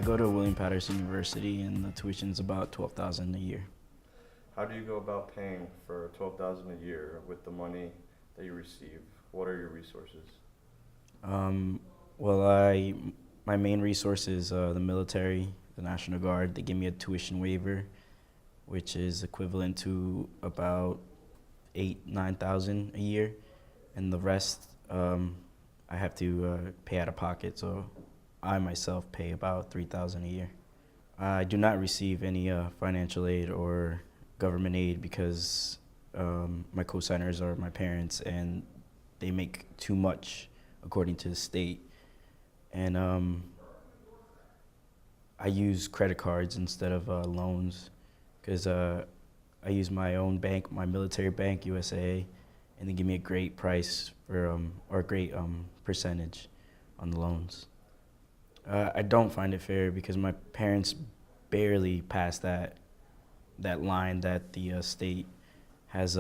I go to William Patterson University, and the tuition's about $12,000 a year. How do you go about paying for $12,000 a year with the money that you receive? What are your resources? Um, well, my main resource is the military, the National Guard. They give me a tuition waiver, which is equivalent to about 8,000 to 9,000 a year, and the rest I have to pay out of pocket. So I myself pay about 3,000 a year. I do not receive any financial aid or government aid because my co-signers are my parents, and they make too much according to the state. And I use credit cards instead of loans because I use my own bank, my military bank, USA, and they give me a great price for or a great percentage on the loans. I don't find it fair because my parents barely pass that line that the state has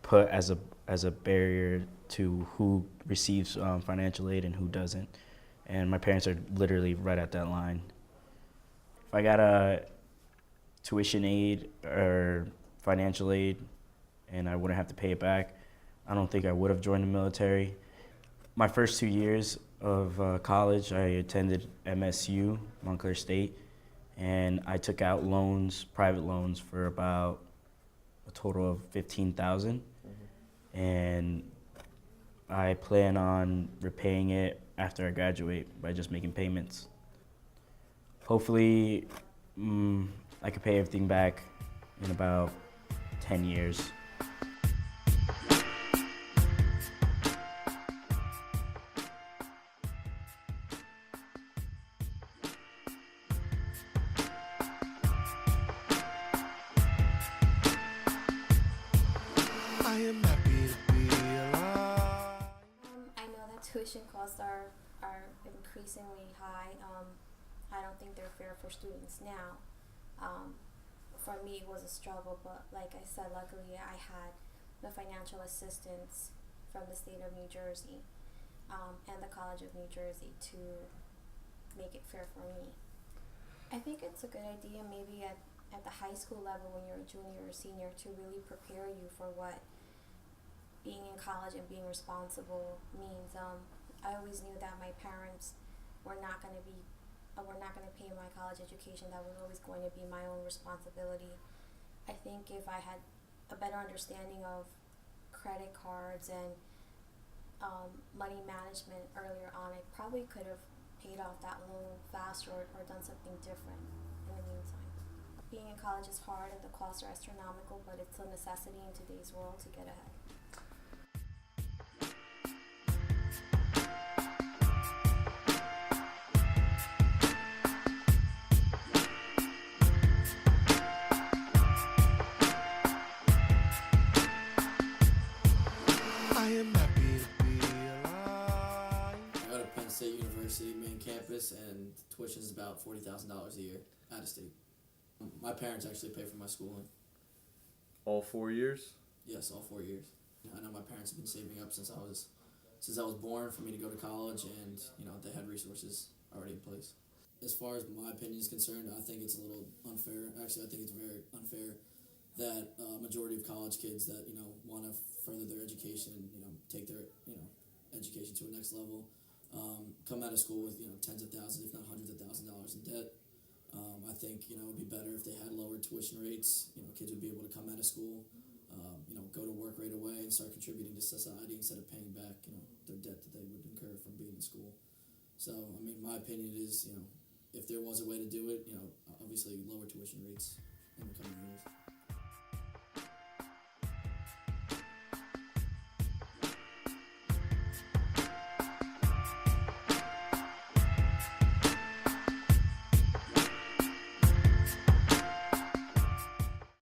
put as a barrier to who receives financial aid and who doesn't. And my parents are literally right at that line. If I got a tuition aid or financial aid and I wouldn't have to pay it back, I don't think I would have joined the military. My first 2 years of college, I attended MSU, Montclair State, and I took out loans, private loans, for about a total of 15,000, and I plan on repaying it after I graduate by just making payments. Hopefully, I could pay everything back in about 10 years. I am happy to be alive. I know that tuition costs are increasingly high. I don't think they're fair for students now. For me, it was a struggle, but like I said, luckily I had the financial assistance from the state of New Jersey and the College of New Jersey to make it fair for me. I think it's a good idea maybe at the high school level when you're a junior or senior to really prepare you for what being in college and being responsible means. I always knew that my parents were not going to pay my college education. That was always going to be my own responsibility. I think if I had a better understanding of credit cards and money management earlier on, I probably could have paid off that loan faster or done something different in the meantime. Being in college is hard and the costs are astronomical, but it's a necessity in today's world to get ahead. I am happy to be alive. I go to Penn State University main campus, and tuition is about $40,000 a year out of state. My parents actually pay for my schooling. All 4 years? Yes, all 4 years. I know my parents have been saving up since I was born for me to go to college, and they had resources already in place. As far as my opinion is concerned, I think it's a little unfair. Actually, I think it's very unfair that a majority of college kids that want to further their education and take their education to a next level come out of school with tens of thousands, if not hundreds of thousands of dollars in debt. I think it would be better if they had lower tuition rates. Kids would be able to come out of school, go to work right away and start contributing to society instead of paying back their debt that they would incur from being in school. So my opinion is if there was a way to do it, obviously lower tuition rates in the coming years.